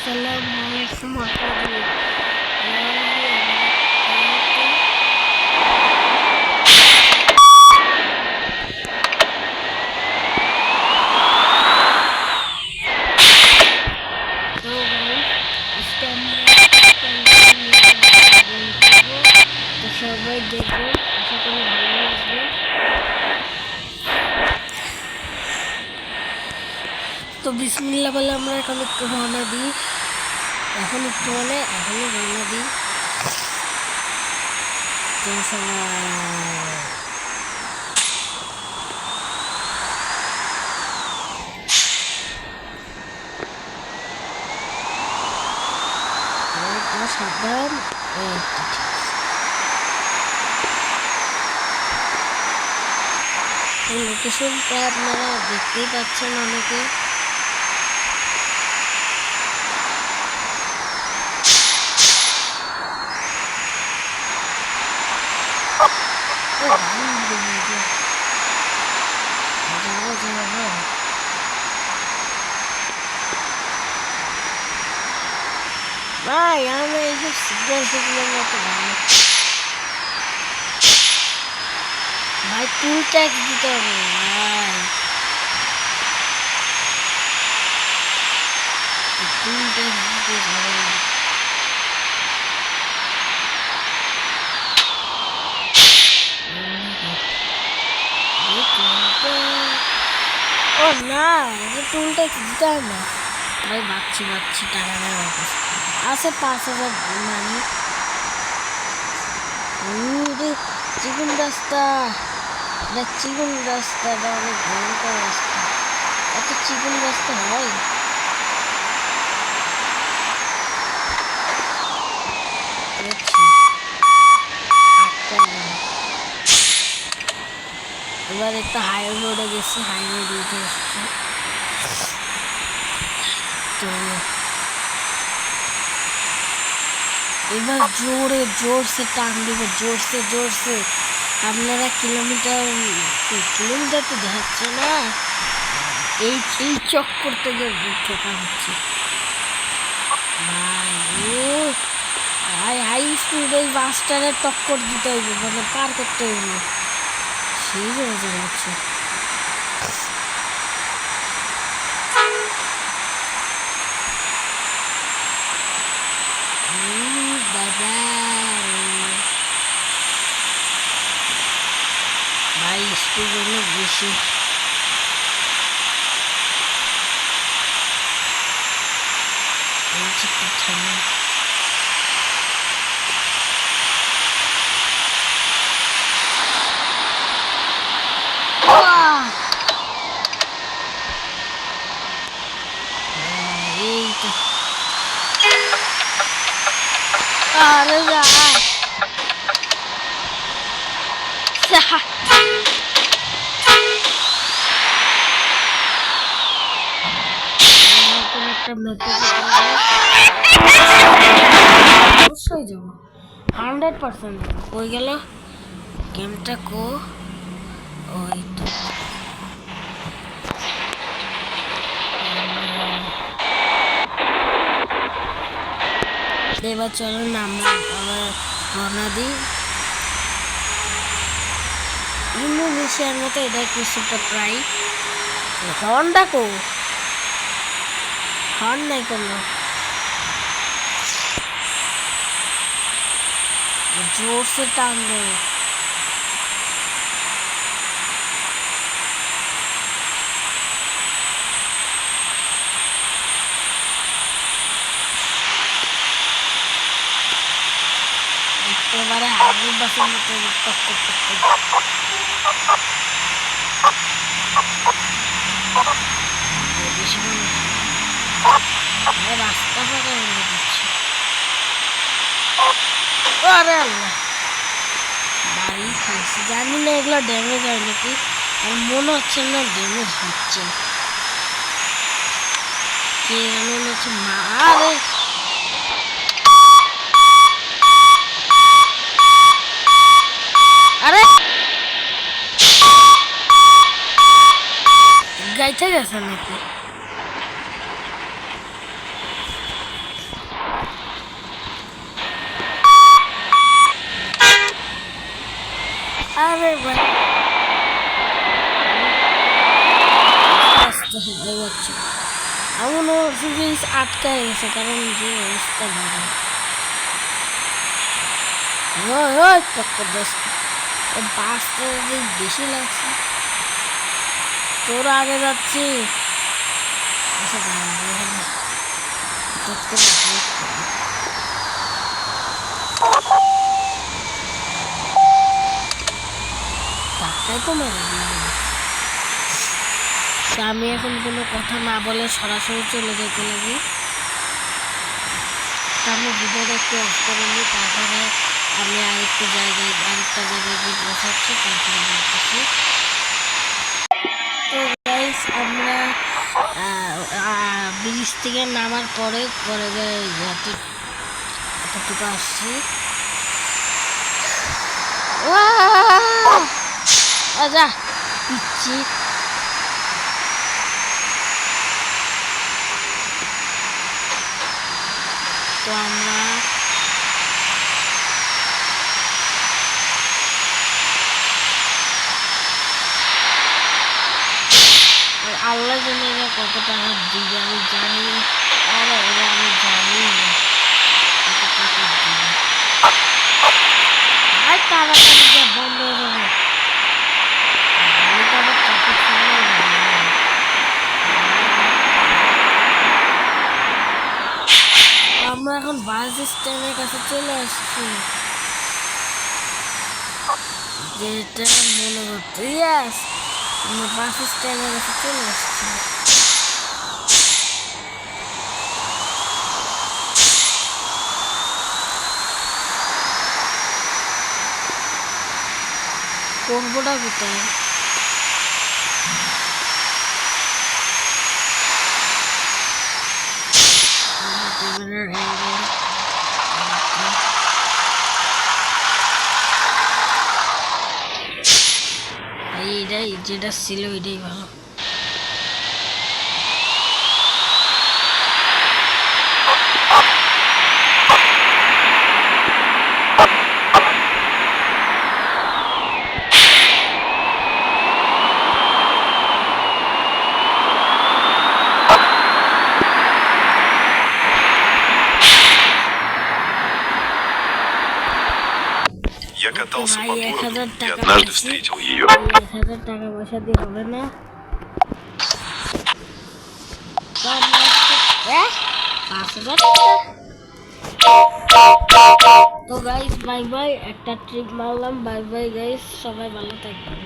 Assalamualaikum warahmatullahi সবাই দেখো, আশা করি ভালো লাগবে। তো বিসমিল্লাহ বলে আমরা এখন একটু রওনা দিই। এখনই রওনা দিই। সাবধান। এই লোকেশনটা আপনারা দেখতেই পাচ্ছেন অনেকে। ভাই আমি এইসব সিগন্যাল মতো ভাই টুল ট্যাক্স দিতে হবে ভাই, টুল ট্যাক্স দিতে হবে। ও না, টুল ট্যাক্স দিতে হয় না ভাই। ভাবছি টাকা আছে 5,000 মানি। চিকন রাস্তাটা অনেক ভয়ঙ্কর রাস্তা। এত চিকন রাস্তা হয়? এবার একটা হাই রোডে গেছি, হাই রোড উঠে এসছি। তো এবার জোরসে টান দিব, জোরসে। আপনারা কিলোমিটার তো দেখাচ্ছে না, এই চক করতে গিয়ে ঠোকা হচ্ছে ভাই। হাই স্পিড এই বাসটারে টক্কর দিতে হইবে, মানে পার করতে হইবে, সেই মজা হচ্ছে। ভাই স্পিড অনেক বেশি। আরে যাই অবশ্যই যাবো, 100% কই গেল গেমটা কো? ওই তো এবার চলো না আমরা আবার রওনা দিই। ইন্দোনেশিয়ার মতো এটা কিছুটা প্রায়। হর্নটা কো? হর্ন নাই কোনো, জোরসে টান দেয়। একেবারে হাজির বাসের মতো রাস্তা ফাঁকা হয়ে দিচ্ছে। আরে আল্লাহ, বাড়ি খাইছি, জানি না এগুলো ড্যামেজ হয় নাকি, আর মনে হচ্ছে না ড্যামেজ হচ্ছে। কে জানো হচ্ছে মারে গাইতে গেছে নাকি? আরে ভাই আস্তে আস্তে যাচ্ছে এমনও সুযোগ আটকায় গেছে কারণ যে অবস্থা ভালো টক্কর দোস্ত বাসটা যে বেশি লাগছে তোর আগে যাচ্ছি টাকাই তো মেরে আমি এখন কোনো কথা না বলে সরাসরি চলে যেতে লাগি আমি ভিডিওটা একটু অফ করে নিই তারপরে আমি আরেকটা জায়গায় গিয়ে বসাচ্ছি তারপরে বলতেছি তো গাইস আমরা ব্রিজ থেকে নামার পরে এতটুকু আসছি যা পিচ্ছি তো আমরা আল্লাহ জানে কত টাকা দিবে আমি জানি আরে আমি জানি না কত টাকা দিবে আর তাড়াতাড়ি বন্ধ হয়ে যাবে আমি তো আবার ট্রাফিক সিগন্যাল আমরা এখন বাস স্ট্যান্ডের কাছে চলে আসছি যেটা মনে করতে ইয়াস আমরা বাস স্ট্যান্ডের কাছে চলে আসছি করবোটা কোথায় এটাই যেটা ছিল এটাই ভালো Я катался по Моя городу и taka однажды pasi. встретил ее. 1000 টাকা পয়সা দিয়ে হবে না তো গাইস বাই বাই একটা ট্রিপ মারলাম বাই বাই গাইস সবাই ভালো থাকবেন